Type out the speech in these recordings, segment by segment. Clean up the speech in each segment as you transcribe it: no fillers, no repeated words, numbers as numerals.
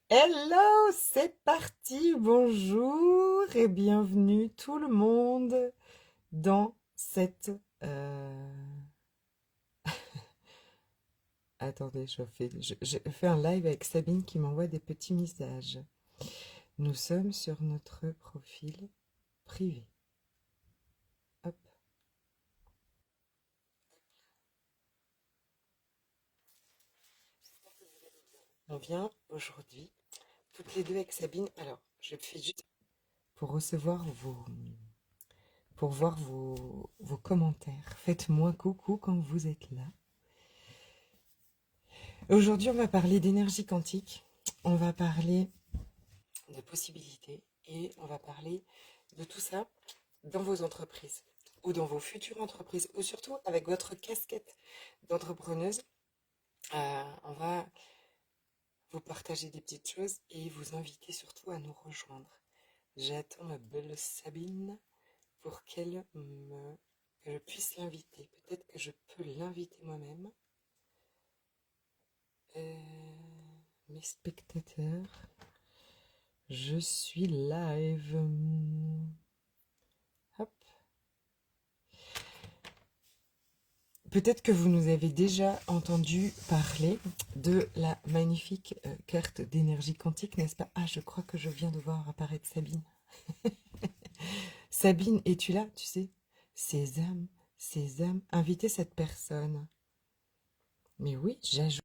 Hello, c'est parti, bonjour et bienvenue tout le monde dans cette... Attendez, je fais un live avec Sabine qui m'envoie des petits messages. Nous sommes sur notre profil privé. Hop. On vient aujourd'hui, toutes les deux avec Sabine. Alors, je fais juste pour recevoir pour voir vos commentaires. Faites-moi coucou quand vous êtes là. Aujourd'hui, on va parler d'énergie quantique, on va parler de possibilités et on va parler de tout ça dans vos entreprises ou dans vos futures entreprises ou surtout avec votre casquette d'entrepreneuse. On va vous partager des petites choses et vous inviter surtout à nous rejoindre. J'attends ma belle Sabine pour que je puisse l'inviter. Peut-être que je peux l'inviter moi-même. Mes spectateurs, je suis live. Hop. Peut-être que vous nous avez déjà entendu parler de la magnifique carte d'énergie quantique, n'est-ce pas? Ah, je crois que je viens de voir apparaître Sabine. Sabine, es-tu là? Tu sais, Sésame, invitez cette personne. Mais oui, j'ajoute.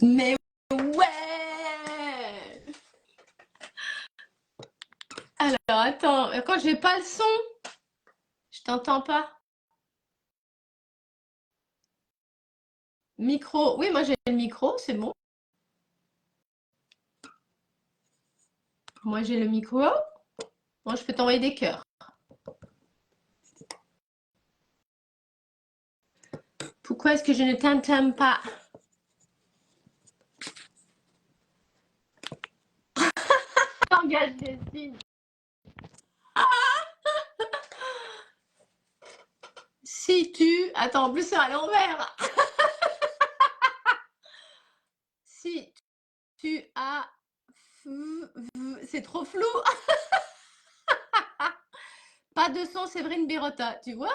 Mais ouais! Alors, attends, quand j'ai pas le son, je t'entends pas. Micro, oui, moi j'ai le micro, c'est bon. Moi j'ai le micro. Moi je peux t'envoyer des cœurs. Pourquoi est-ce que je ne t'entends pas? Langage des signes. Si tu... Attends, en plus c'est à l'envers. Si tu as... C'est trop flou. Pas de son, Séverine Birota, tu vois?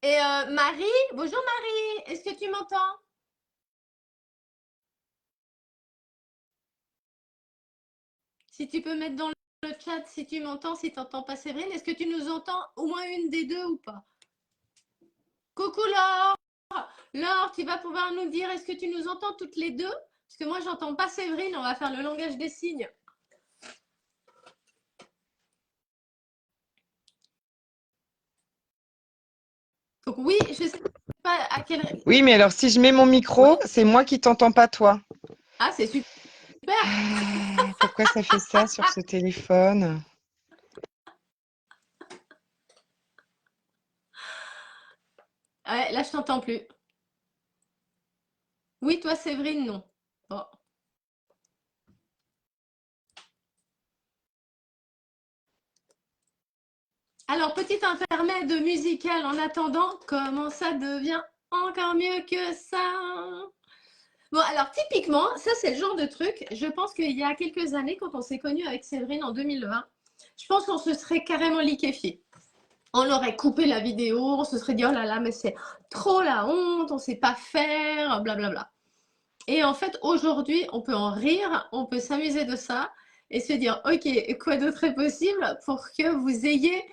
Et Marie, bonjour Marie, est-ce que tu m'entends? Si tu peux mettre dans le chat si tu m'entends, si tu n'entends pas Séverine, est-ce que tu nous entends au moins une des deux ou pas? Coucou Laure! Laure, tu vas pouvoir nous dire, est-ce que tu nous entends toutes les deux? Parce que moi, j'entends pas Séverine, on va faire le langage des signes. Donc oui, je sais pas à quelle... Oui, mais alors si je mets mon micro, Ouais. c'est moi qui t'entends pas toi. Ah, c'est super. Pourquoi ça fait ça sur ce téléphone? Ouais, là, je t'entends plus. Oui, toi, Séverine, non. Bon. Alors, petit intermède musical en attendant, comment ça devient encore mieux que ça? Bon, alors typiquement, ça c'est le genre de truc, je pense qu'il y a quelques années, quand on s'est connus avec Séverine en 2020, je pense qu'on se serait carrément liquéfié. On aurait coupé la vidéo, on se serait dit, oh là là, mais c'est trop la honte, on sait pas faire, blablabla. Et en fait, aujourd'hui, on peut en rire, on peut s'amuser de ça et se dire, ok, quoi d'autre est possible pour que vous ayez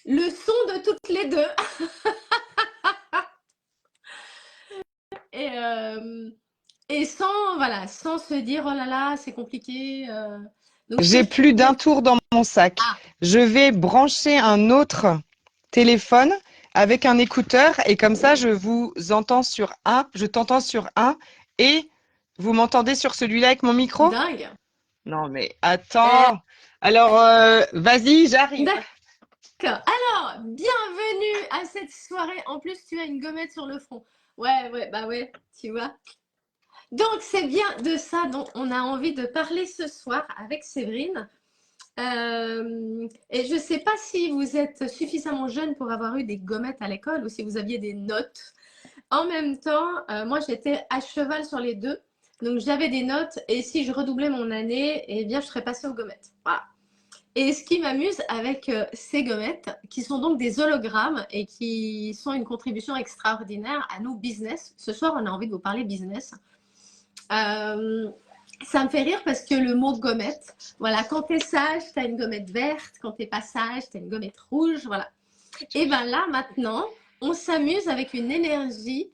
le son de toutes les deux. Et, et sans, voilà, sans se dire, oh là là, c'est compliqué. Donc, ce que J'ai je plus d'un fais... tour dans mon sac. Ah, Je vais brancher un autre téléphone avec un écouteur et comme ça, je vous entends sur un, je t'entends sur un et vous m'entendez sur celui-là avec mon micro? dingue. Non, mais Eh, attends. Alors, vas-y, j'arrive. d'accord. Alors, bienvenue à cette soirée. En plus, tu as une gommette sur le front. Ouais, ouais, bah ouais, tu vois. Donc, c'est bien de ça dont on a envie de parler ce soir avec Séverine. Et je ne sais pas si vous êtes suffisamment jeune pour avoir eu des gommettes à l'école ou si vous aviez des notes. En même temps, moi j'étais à cheval sur les deux. Donc j'avais des notes et si je redoublais mon année, eh bien je serais passée aux gommettes. Voilà. Et ce qui m'amuse avec ces gommettes, qui sont donc des hologrammes et qui sont une contribution extraordinaire à nos business. Ce soir, on a envie de vous parler business. Euh, Ça me fait rire parce que le mot gommette, voilà, quand tu es sage, tu as une gommette verte, quand tu n'es pas sage, tu as une gommette rouge, voilà. Et bien là, maintenant, on s'amuse avec une énergie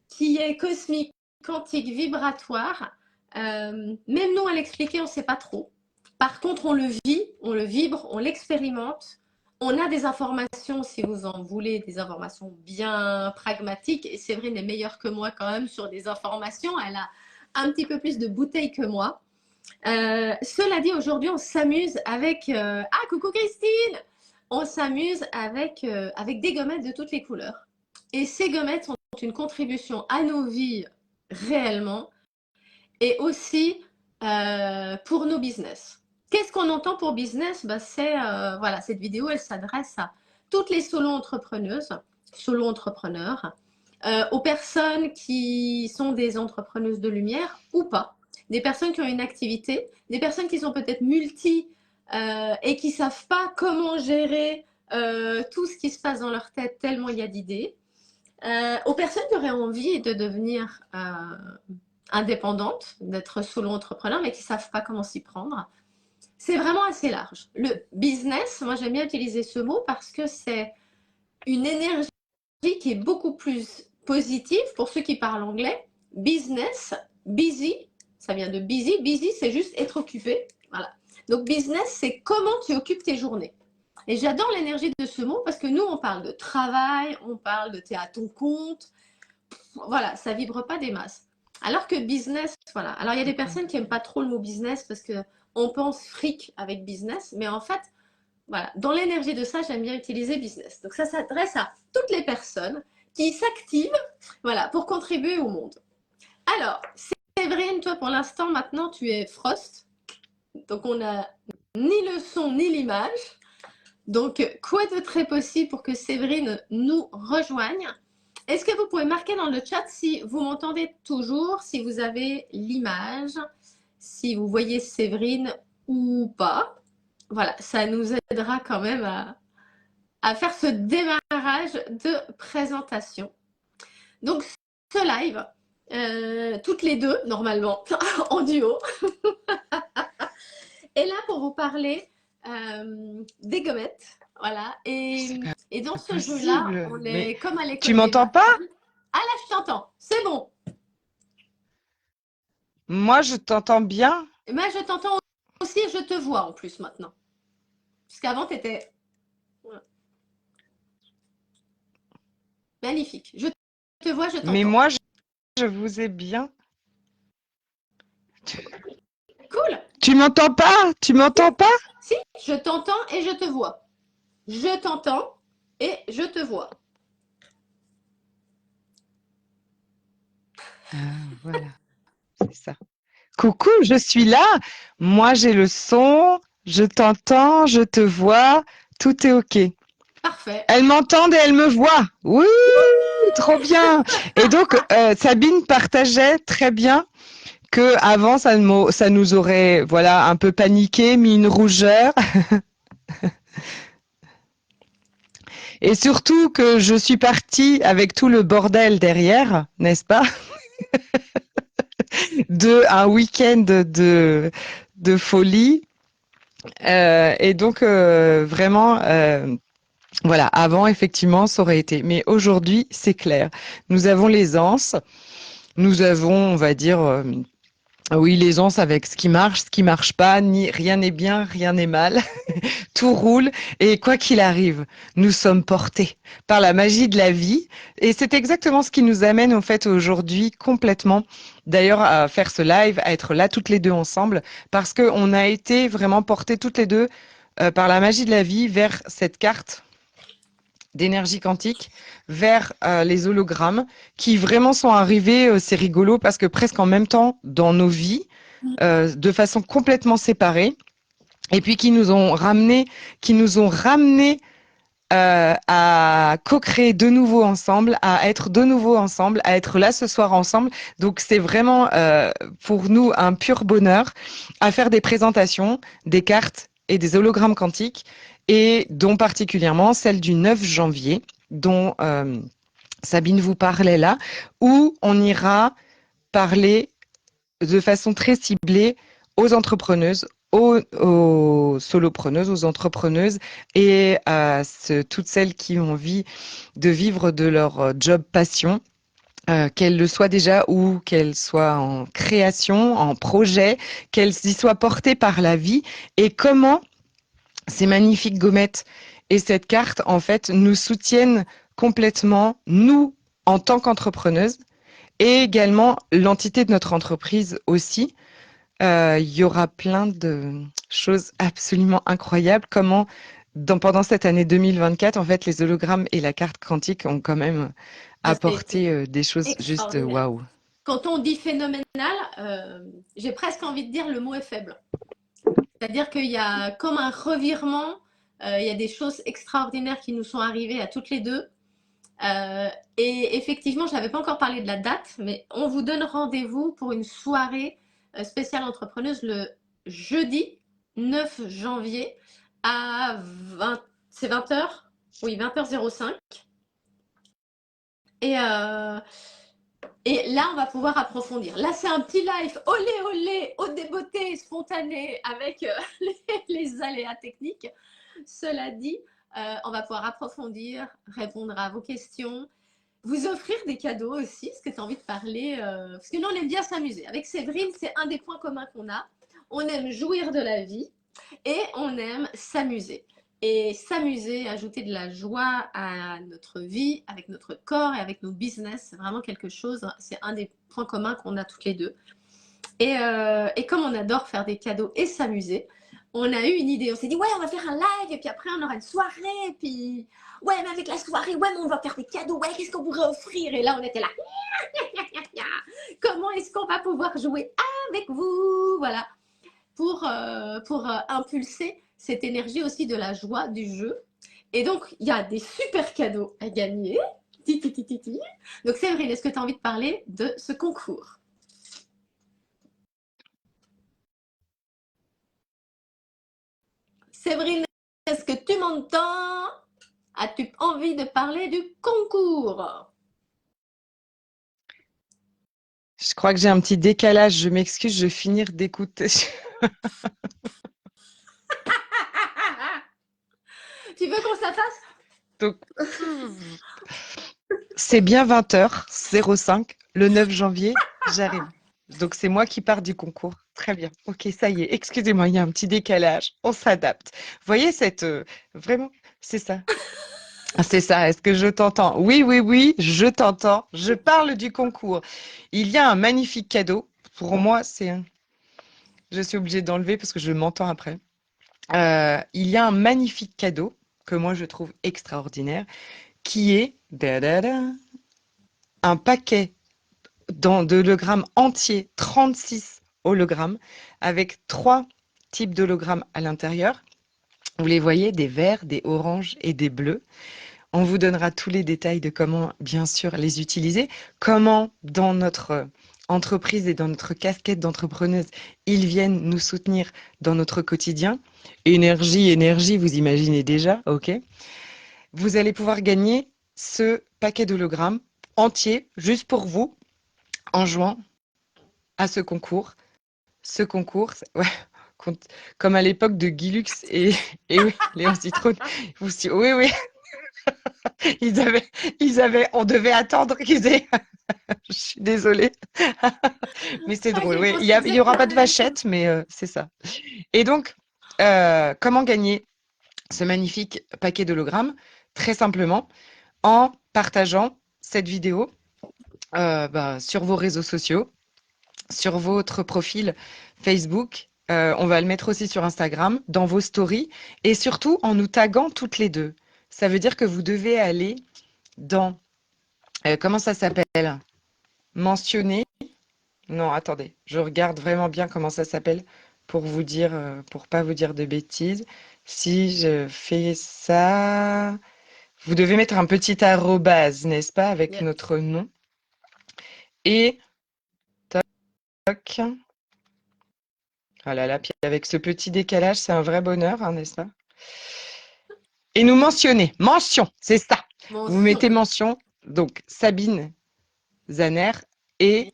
qui est cosmique, quantique, vibratoire. Même nous, à l'expliquer, on ne sait pas trop. Par contre, on le vit, on le vibre, on l'expérimente. On a des informations, si vous en voulez, des informations bien pragmatiques. Et Séverine est meilleure que moi quand même sur des informations. Elle a un petit peu plus de bouteilles que moi. Cela dit, aujourd'hui, on s'amuse avec... Ah, coucou Christine! On s'amuse avec des gommettes de toutes les couleurs. Et ces gommettes sont une contribution à nos vies réellement et aussi pour nos business. Qu'est-ce qu'on entend pour business? Voilà, cette vidéo, elle s'adresse à toutes les solo-entrepreneuses, solo-entrepreneurs, aux personnes qui sont des entrepreneuses de lumière ou pas, des personnes qui ont une activité, des personnes qui sont peut-être multi et qui ne savent pas comment gérer tout ce qui se passe dans leur tête tellement il y a d'idées, aux personnes qui auraient envie de devenir indépendantes, d'être solo-entrepreneur, mais qui ne savent pas comment s'y prendre. C'est vraiment assez large. Le business, moi j'aime bien utiliser ce mot parce que c'est une énergie qui est beaucoup plus positive pour ceux qui parlent anglais. Business, busy, ça vient de busy. Busy, c'est juste être occupé. Voilà. Donc business, c'est comment tu occupes tes journées. Et j'adore l'énergie de ce mot parce que nous, on parle de travail, on parle de t'es à ton compte. Voilà, ça vibre pas des masses. Alors que business, voilà. Alors il y a des personnes qui n'aiment pas trop le mot business parce qu'on pense fric avec business, mais en fait, voilà, dans l'énergie de ça, j'aime bien utiliser business. Donc ça s'adresse à toutes les personnes qui s'activent, voilà, pour contribuer au monde. Alors, Séverine, toi pour l'instant, maintenant, tu es Frost. Donc on n'a ni le son ni l'image. Donc, quoi de très possible pour que Séverine nous rejoigne? Est-ce que vous pouvez marquer dans le chat si vous m'entendez toujours, si vous avez l'image, si vous voyez Séverine ou pas? Voilà, ça nous aidera quand même à faire ce démarrage de présentation. Donc, ce live, toutes les deux, normalement, en duo, est là pour vous parler des gommettes. Voilà. Et dans ce jeu-là, on est comme à l'école. Tu m'entends pas? Ah là, je t'entends. C'est bon. Moi, je t'entends bien. Mais je t'entends aussi et je te vois en plus maintenant. Puisqu'avant, tu étais magnifique. Je te vois, je t'entends. Mais moi, je vous ai bien. Cool. Tu m'entends pas? Tu m'entends pas? Si, je t'entends et je te vois. Je t'entends et je te vois. Ah, voilà, c'est ça. Coucou, je suis là. Moi, j'ai le son. Je t'entends, je te vois. Tout est OK. Parfait. Elles m'entendent et elles me voient. Oui, trop bien. Et donc, Sabine partageait très bien que avant ça nous aurait voilà un peu paniqué, mis une rougeur. Et surtout que je suis partie avec tout le bordel derrière, n'est-ce pas? De un week-end de folie. Et donc vraiment voilà, avant effectivement ça aurait été, mais aujourd'hui c'est clair. Nous avons l'aisance, nous avons on va dire oui, l'aisance avec ce qui marche pas, rien n'est bien, rien n'est mal, tout roule et quoi qu'il arrive, nous sommes portés par la magie de la vie et c'est exactement ce qui nous amène au fait aujourd'hui complètement, d'ailleurs à faire ce live, à être là toutes les deux ensemble parce qu'on a été vraiment portés toutes les deux par la magie de la vie vers cette carte d'énergie quantique vers les hologrammes qui vraiment sont arrivés, c'est rigolo parce que presque en même temps dans nos vies, de façon complètement séparée. et puis qui nous ont ramené à co-créer de nouveau ensemble, à être de nouveau ensemble, à être là ce soir ensemble. Donc c'est vraiment pour nous un pur bonheur à faire des présentations, des cartes et des hologrammes quantiques, et dont particulièrement celle du 9 janvier, dont Sabine vous parlait là, où on ira parler de façon très ciblée aux entrepreneuses, aux solopreneuses, aux entrepreneuses et à toutes celles qui ont envie de vivre de leur job passion, qu'elles le soient déjà ou qu'elles soient en création, en projet, qu'elles y soient portées par la vie, et comment ces magnifiques gommettes et cette carte, en fait, nous soutiennent complètement, nous, en tant qu'entrepreneuses, et également l'entité de notre entreprise aussi. Il y aura plein de choses absolument incroyables. Comment, pendant cette année 2024, en fait, les hologrammes et la carte quantique ont quand même Ça a été apporté des choses juste extraordinaire. waouh. Quand on dit phénoménal, j'ai presque envie de dire le mot est faible. C'est-à-dire qu'il y a comme un revirement, il y a des choses extraordinaires qui nous sont arrivées à toutes les deux. Et effectivement, je n'avais pas encore parlé de la date, mais on vous donne rendez-vous pour une soirée spéciale entrepreneuse le jeudi 9 janvier à 20, c'est 20h? Oui, 20h05. Et, et là, on va pouvoir approfondir. Là, c'est un petit live olé olé, au débeauté, spontané, avec les aléas techniques. Cela dit, on va pouvoir approfondir, répondre à vos questions, vous offrir des cadeaux aussi, parce que tu as envie de parler. Parce que nous, on aime bien s'amuser. Avec Séverine, c'est un des points communs qu'on a. On aime jouir de la vie et on aime s'amuser. Et s'amuser, ajouter de la joie à notre vie, avec notre corps et avec nos business, c'est vraiment quelque chose, c'est un des points communs qu'on a toutes les deux. Et comme on adore faire des cadeaux et s'amuser, on a eu une idée. On s'est dit, ouais, on va faire un live, et puis après, on aura une soirée, et puis, ouais, mais avec la soirée, ouais, mais on va faire des cadeaux, ouais, qu'est-ce qu'on pourrait offrir? Et là, on était là, comment est-ce qu'on va pouvoir jouer avec vous? Voilà, pour impulser cette énergie aussi de la joie du jeu. Et donc, il y a des super cadeaux à gagner. Donc, Séverine, est-ce que tu as envie de parler de ce concours? Séverine, est-ce que tu m'entends? As-tu envie de parler du concours? Je crois que j'ai un petit décalage. Je m'excuse, je vais finir d'écouter. Tu veux qu'on ça fasse? Donc, c'est bien 20h05, le 9 janvier, j'arrive. Donc, c'est moi qui pars du concours. Très bien. Ok, ça y est. Excusez-moi, il y a un petit décalage. On s'adapte. Vous voyez vraiment, c'est ça. C'est ça. Est-ce que je t'entends? Oui, oui, oui, je t'entends. Je parle du concours. Il y a un magnifique cadeau. Pour moi, je suis obligée d'enlever parce que je m'entends après. Il y a un magnifique cadeau que moi, je trouve extraordinaire, qui est un paquet d'hologrammes entiers, 36 hologrammes, avec 3 types d'hologrammes à l'intérieur. Vous les voyez, des verts, des oranges et des bleus. On vous donnera tous les détails de comment, bien sûr, les utiliser, comment, dans notre entreprise et dans notre casquette d'entrepreneuse, ils viennent nous soutenir dans notre quotidien. Énergie, vous imaginez déjà, ok? Vous allez pouvoir gagner ce paquet d'hologrammes entier, juste pour vous, en jouant à ce concours. Ce concours, ouais, comme à l'époque de Guilux et oui, Léon Zitrone. Oui, oui, on devait attendre qu'ils aient. Je suis désolée, mais c'est drôle. Oui, il y aura pas de vachette, mais c'est ça. Et donc, comment gagner ce magnifique paquet d'hologrammes? Très simplement, en partageant cette vidéo sur vos réseaux sociaux, sur votre profil Facebook. On va le mettre aussi sur Instagram, dans vos stories, et surtout en nous taguant toutes les deux. Ça veut dire que vous devez aller dans, comment ça s'appelle? Mentionner. Non, attendez, je regarde vraiment bien comment ça s'appelle pour vous dire, pour pas vous dire de bêtises. Si je fais ça, vous devez mettre un petit arrobase, n'est-ce pas, avec Yes. notre nom. Et toc. Ah là là, puis avec ce petit décalage, c'est un vrai bonheur, hein, n'est-ce pas? Et nous mentionner. Mention, c'est ça. Vous mettez Mention. mention. Donc, Sabine Zaner et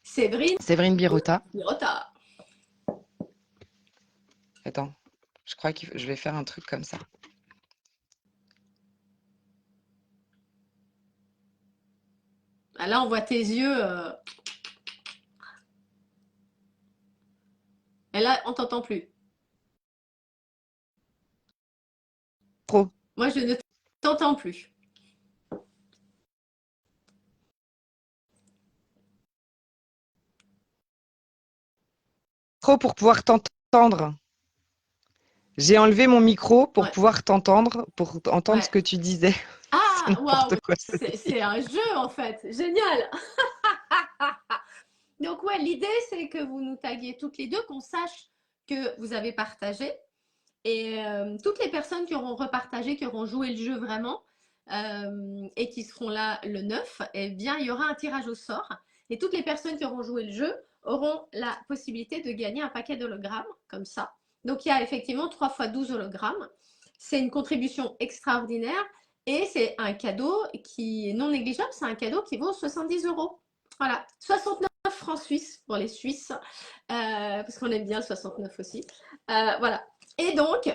Séverine Séverine Birota. Birota. Attends, je crois que je vais faire un truc comme ça. Ah, là, on voit tes yeux. Et là, on t'entend plus. Pro. Moi, je ne t'entends plus. Pro pour pouvoir t'entendre. J'ai enlevé mon micro pour Ouais. pouvoir t'entendre, pour entendre Ouais. ce que tu disais. C'est Ah, waouh, n'importe quoi, ceci. c'est un jeu en fait. Génial. Donc, ouais, l'idée, c'est que vous nous taguiez toutes les deux, qu'on sache que vous avez partagé. Et toutes les personnes qui auront repartagé, qui auront joué le jeu vraiment, et qui seront là le 9, eh bien, il y aura un tirage au sort. Et toutes les personnes qui auront joué le jeu auront la possibilité de gagner un paquet d'hologrammes, comme ça. Donc, il y a effectivement 3 fois 12 hologrammes. C'est une contribution extraordinaire et c'est un cadeau qui est non négligeable. C'est un cadeau qui vaut 70 euros. Voilà, 69 francs suisses pour les Suisses, parce qu'on aime bien le 69 aussi. Voilà. Et donc,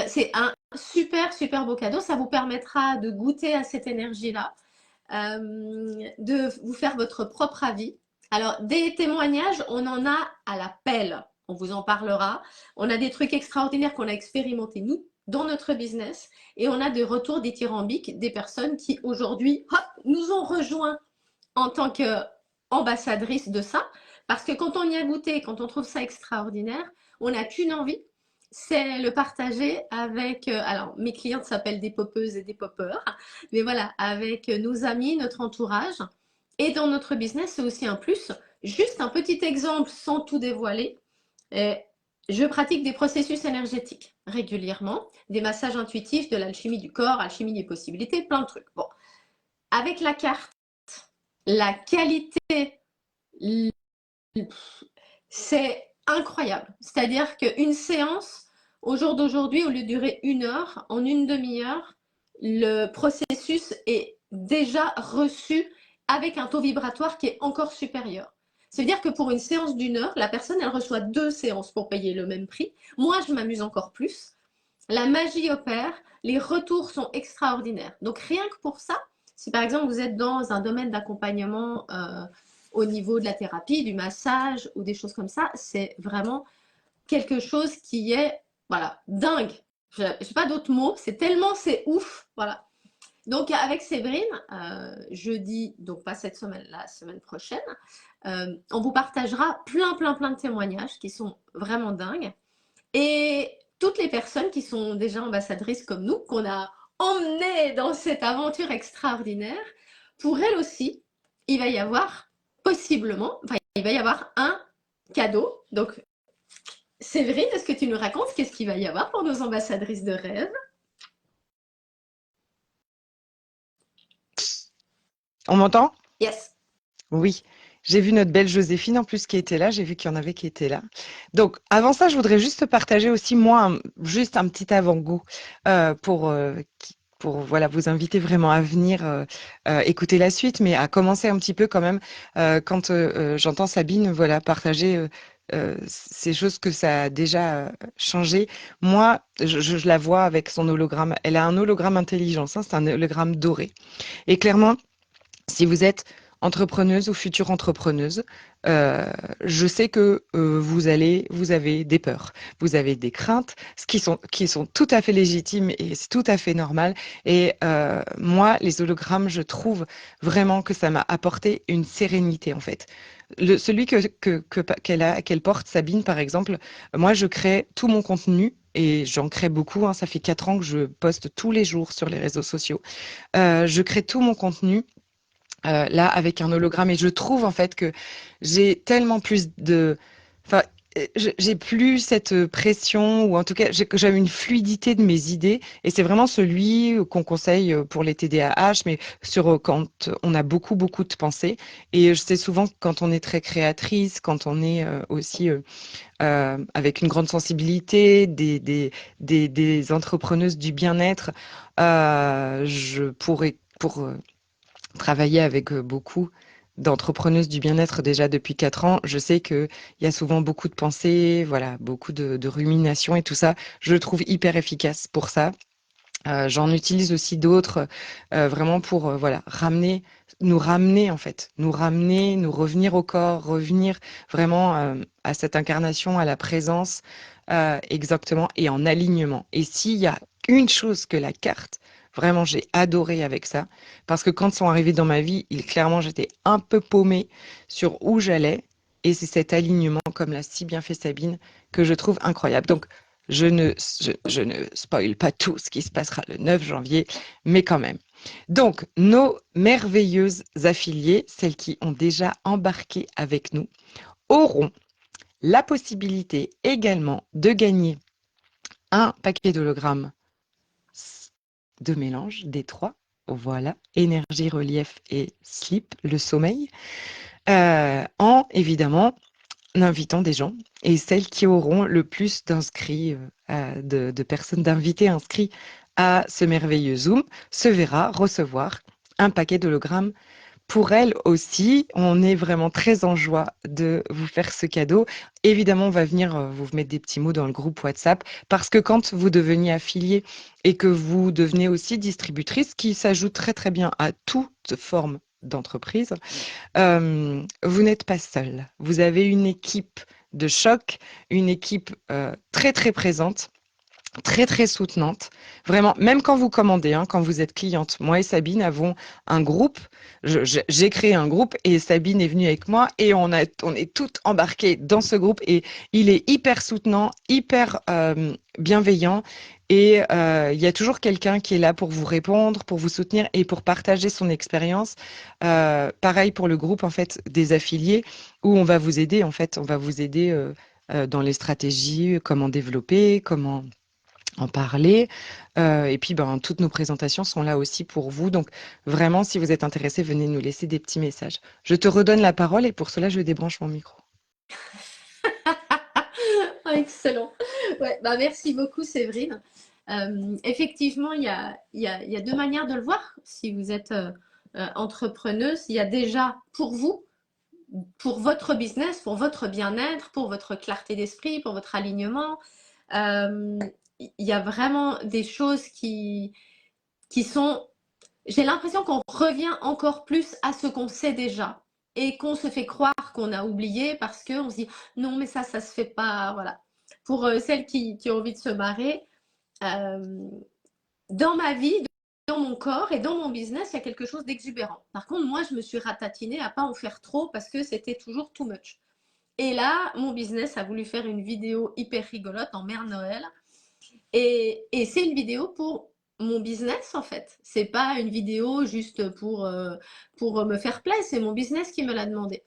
c'est un super, super beau cadeau. Ça vous permettra de goûter à cette énergie-là, de vous faire votre propre avis. Alors, des témoignages, on en a à la pelle. On vous en parlera. On a des trucs extraordinaires qu'on a expérimentés, nous, dans notre business. Et on a des retours dithyrambiques des personnes qui, aujourd'hui, nous ont rejoints en tant qu'ambassadrices de ça. Parce que quand on y a goûté, quand on trouve ça extraordinaire, on n'a qu'une envie, c'est le partager avec, alors mes clientes s'appellent des popeuses et des poppeurs, mais voilà, avec nos amis, notre entourage. Et dans notre business, c'est aussi un plus. Juste un petit exemple sans tout dévoiler. Je pratique des processus énergétiques régulièrement, des massages intuitifs, de l'alchimie du corps, alchimie des possibilités, plein de trucs. Bon, avec la carte, la qualité, c'est incroyable. C'est-à-dire qu'une séance, au jour d'aujourd'hui, au lieu de durer 1 heure, en une demi-heure, le processus est déjà reçu avec un taux vibratoire qui est encore supérieur. C'est-à-dire que pour une séance d'1 heure, la personne, elle reçoit 2 séances pour payer le même prix. Moi, je m'amuse encore plus. La magie opère, les retours sont extraordinaires. Donc rien que pour ça, si par exemple vous êtes dans un domaine d'accompagnement au niveau de la thérapie, du massage ou des choses comme ça, c'est vraiment quelque chose qui est voilà, dingue. Je n'ai pas d'autres mots, c'est ouf. Voilà. Donc avec Séverine, jeudi, donc pas cette semaine, la semaine prochaine, on vous partagera plein de témoignages qui sont vraiment dingues. Et toutes les personnes qui sont déjà ambassadrices comme nous, qu'on a emmenées dans cette aventure extraordinaire, pour elles aussi, il va y avoir possiblement, enfin, il va y avoir un cadeau. Donc, Séverine, est-ce que tu nous racontes qu'est-ce qu'il va y avoir pour nos ambassadrices de rêve? On m'entend? Yes. Oui. J'ai vu notre belle Joséphine en plus qui était là. J'ai vu qu'il y en avait qui étaient là. Donc, avant ça, je voudrais juste partager aussi, moi, juste un petit avant-goût pour voilà, vous inviter vraiment à venir écouter la suite, mais à commencer un petit peu quand même quand j'entends Sabine voilà, partager ces choses que ça a déjà changé. Moi, je la vois avec son hologramme. Elle a un hologramme intelligence, hein, c'est un hologramme doré. Et clairement, si vous êtes entrepreneuse ou future entrepreneuse, je sais que vous avez des peurs, vous avez des craintes, ce qui sont tout à fait légitimes et c'est tout à fait normal. Et moi, les hologrammes, je trouve vraiment que ça m'a apporté une sérénité en fait. Celui qu'elle porte, Sabine par exemple, moi je crée tout mon contenu. Et j'en crée beaucoup, hein, ça fait 4 ans que je poste tous les jours sur les réseaux sociaux. Je crée tout mon contenu là avec un hologramme et je trouve en fait que j'ai tellement plus de enfin j'ai plus cette pression, ou en tout cas, j'ai une fluidité de mes idées, et c'est vraiment celui qu'on conseille pour les TDAH, mais sur quand on a beaucoup, beaucoup de pensées. Et je sais souvent que quand on est très créatrice, quand on est aussi avec une grande sensibilité, des entrepreneuses du bien-être, je pourrais, pour travailler avec beaucoup d'entrepreneuses du bien-être déjà depuis 4 ans. Je sais qu'il y a souvent beaucoup de pensées, voilà, beaucoup de ruminations et tout ça. Je le trouve hyper efficace pour ça. J'en utilise aussi d'autres vraiment pour voilà nous ramener en fait, nous revenir au corps, revenir vraiment à cette incarnation, à la présence exactement et en alignement. Et s'il y a une chose que la carte, vraiment j'ai adoré avec ça, parce que quand ils sont arrivés dans ma vie, clairement j'étais un peu paumée sur où j'allais. Et c'est cet alignement, comme l'a si bien fait Sabine, que je trouve incroyable. Donc, je ne spoil pas tout ce qui se passera le 9 janvier, mais quand même. Donc, nos merveilleuses affiliées, celles qui ont déjà embarqué avec nous, auront la possibilité également de gagner un paquet d'hologrammes de mélange des trois. Voilà, énergie, relief et sleep, le sommeil, en évidemment en invitant des gens, et celles qui auront le plus d'inscrits, de personnes, d'invités inscrits à ce merveilleux Zoom, se verra recevoir un paquet d'hologrammes. Pour elles aussi, on est vraiment très en joie de vous faire ce cadeau. Évidemment, on va venir vous mettre des petits mots dans le groupe WhatsApp, parce que quand vous deveniez affilié et que vous devenez aussi distributrice, qui s'ajoute très très bien à toute forme d'entreprise, vous n'êtes pas seul. Vous avez une équipe de choc, une équipe très très présente, très très soutenante. Vraiment, même quand vous commandez, hein, quand vous êtes cliente, moi et Sabine avons un groupe. J'ai créé un groupe et Sabine est venue avec moi, et on est toutes embarquées dans ce groupe, et il est hyper soutenant, hyper bienveillant, et il y a toujours quelqu'un qui est là pour vous répondre, pour vous soutenir et pour partager son expérience. Pareil pour le groupe en fait des affiliés, où on va vous aider dans les stratégies, comment développer, comment en parler. Et puis, ben, toutes nos présentations sont là aussi pour vous. Donc, vraiment, si vous êtes intéressé, venez nous laisser des petits messages. Je te redonne la parole, et pour cela, je débranche mon micro. Ah, excellent. Ouais, bah merci beaucoup, Séverine. Effectivement, il y a deux manières de le voir. Si vous êtes entrepreneuse, il y a déjà pour vous, pour votre business, pour votre bien-être, pour votre clarté d'esprit, pour votre alignement. Euh, il y a vraiment des choses qui sont... J'ai l'impression qu'on revient encore plus à ce qu'on sait déjà et qu'on se fait croire qu'on a oublié parce qu'on se dit non, mais ça se fait pas. Voilà. Pour celles qui ont envie de se marrer, euh, dans ma vie, dans mon corps et dans mon business, il y a quelque chose d'exubérant. Par contre, moi, je me suis ratatinée à pas en faire trop parce que c'était toujours too much. Et là, mon business a voulu faire une vidéo hyper rigolote en Mère Noël. Et c'est une vidéo pour mon business, en fait. C'est pas une vidéo juste pour me faire plaisir, c'est mon business qui me l'a demandé.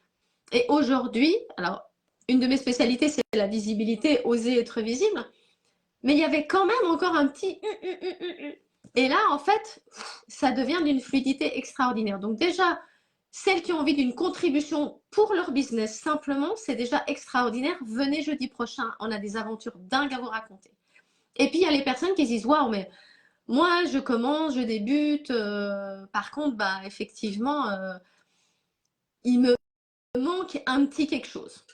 Et aujourd'hui, alors, une de mes spécialités, c'est la visibilité, oser être visible. Mais il y avait quand même encore un petit... Et là, en fait, ça devient d'une fluidité extraordinaire. Donc déjà, celles qui ont envie d'une contribution pour leur business, simplement, c'est déjà extraordinaire. Venez jeudi prochain, on a des aventures dingues à vous raconter. Et puis, il y a les personnes qui se disent, waouh, mais moi, je commence, je débute. Par contre, bah, effectivement, il me manque un petit quelque chose.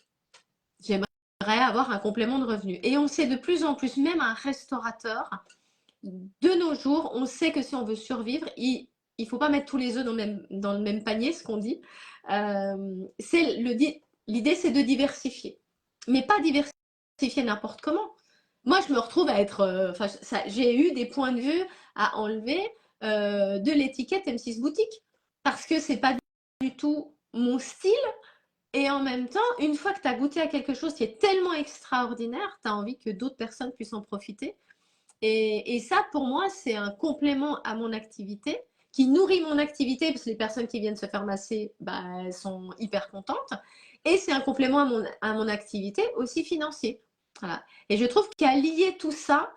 J'aimerais avoir un complément de revenu. Et on sait de plus en plus, même un restaurateur, de nos jours, on sait que si on veut survivre, il ne faut pas mettre tous les œufs dans le même panier, ce qu'on dit. L'idée, c'est de diversifier. Mais pas diversifier n'importe comment. Moi, je me retrouve à être... j'ai eu des points de vue à enlever de l'étiquette M6 Boutique. Parce que c'est pas du tout mon style. Et en même temps, une fois que tu as goûté à quelque chose qui est tellement extraordinaire, tu as envie que d'autres personnes puissent en profiter. Et ça, pour moi, c'est un complément à mon activité qui nourrit mon activité parce que les personnes qui viennent se faire masser, bah, elles sont hyper contentes. Et c'est un complément à mon activité aussi financier. Voilà. Et je trouve qu'à lier tout ça,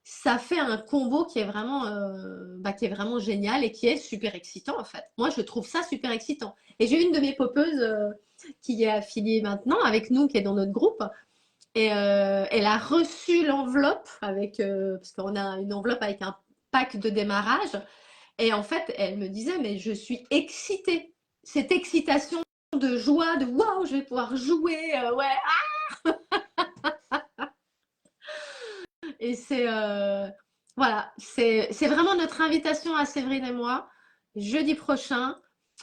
ça fait un combo qui est vraiment génial et qui est super excitant en fait. Moi, je trouve ça super excitant. Et j'ai une de mes popeuses qui est affiliée maintenant avec nous, qui est dans notre groupe. Et elle a reçu l'enveloppe parce qu'on a une enveloppe avec un pack de démarrage. Et en fait, elle me disait, mais je suis excitée. Cette excitation de joie, de waouh, je vais pouvoir jouer, ouais. Et voilà, c'est vraiment notre invitation à Séverine et moi, jeudi prochain.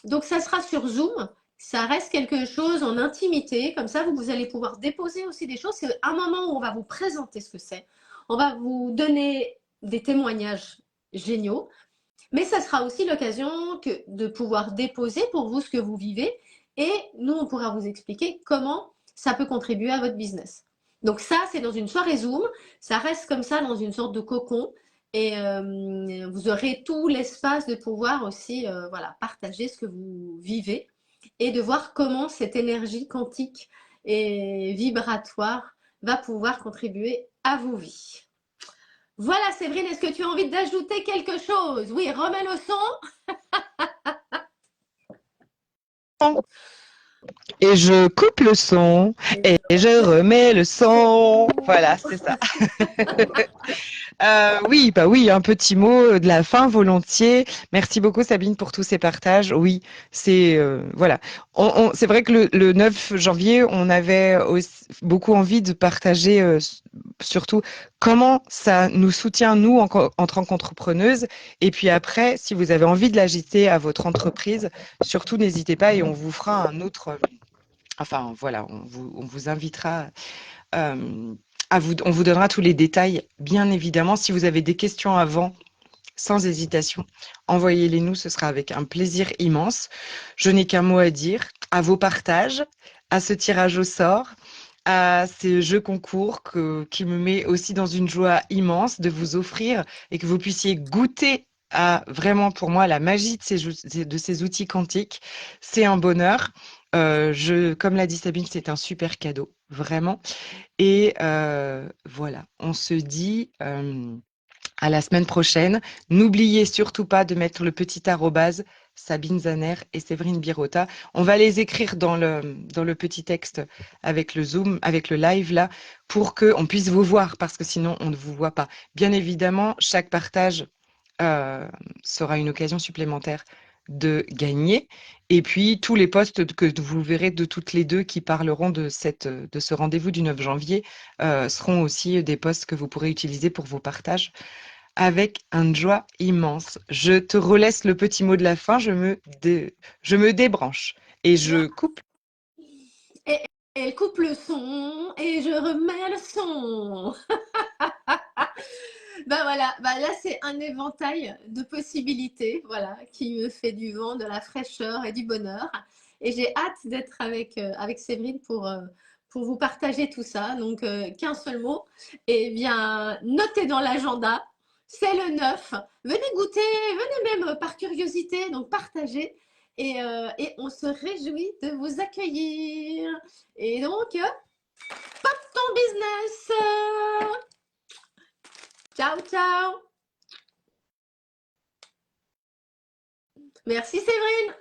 Donc, ça sera sur Zoom. Ça reste quelque chose en intimité. Comme ça, vous allez pouvoir déposer aussi des choses. C'est un moment où on va vous présenter ce que c'est. On va vous donner des témoignages géniaux. Mais ça sera aussi l'occasion de pouvoir déposer pour vous ce que vous vivez. Et nous, on pourra vous expliquer comment ça peut contribuer à votre business. Donc ça, c'est dans une soirée Zoom. Ça reste comme ça dans une sorte de cocon. Et vous aurez tout l'espace de pouvoir aussi voilà, partager ce que vous vivez et de voir comment cette énergie quantique et vibratoire va pouvoir contribuer à vos vies. Voilà, Séverine, est-ce que tu as envie d'ajouter quelque chose? Oui, remets le son. Et je coupe le son et je remets le son. Voilà, c'est ça. Oui, bah oui, un petit mot de la fin volontiers. Merci beaucoup Sabine pour tous ces partages. Oui, c'est voilà. C'est vrai que le 9 janvier, on avait aussi beaucoup envie de partager surtout comment ça nous soutient nous en tant qu'entrepreneuses. Et puis après, si vous avez envie de l'agiter à votre entreprise, surtout n'hésitez pas et on vous fera un autre. Enfin voilà, on vous invitera on vous donnera tous les détails, bien évidemment. Si vous avez des questions avant, sans hésitation, envoyez-les nous, ce sera avec un plaisir immense. Je n'ai qu'un mot à dire, à vos partages, à ce tirage au sort, à ces jeux concours qui me met aussi dans une joie immense de vous offrir et que vous puissiez goûter à vraiment pour moi la magie de ces outils quantiques. C'est un bonheur. Comme l'a dit Sabine, c'est un super cadeau, vraiment. Et voilà, on se dit à la semaine prochaine. N'oubliez surtout pas de mettre le petit arrobase Sabine Zaner et Séverine Birota. On va les écrire dans le petit texte avec le Zoom, avec le live là, pour qu'on puisse vous voir, parce que sinon on ne vous voit pas. Bien évidemment, chaque partage sera une occasion supplémentaire de gagner. Et puis, tous les posts que vous verrez de toutes les deux qui parleront de ce rendez-vous du 9 janvier seront aussi des posts que vous pourrez utiliser pour vos partages avec une joie immense. Je te relaisse le petit mot de la fin, je me débranche et je coupe. Et elle coupe le son et je remets le son. Ben voilà, ben là c'est un éventail de possibilités, voilà, qui me fait du vent, de la fraîcheur et du bonheur. Et j'ai hâte d'être avec Séverine pour vous partager tout ça. Donc qu'un seul mot. Eh bien, notez dans l'agenda, c'est le 9. Venez goûter, venez même par curiosité, donc partagez. Et on se réjouit de vous accueillir. Et donc, pop ton business. Ciao, ciao. Merci Séverine.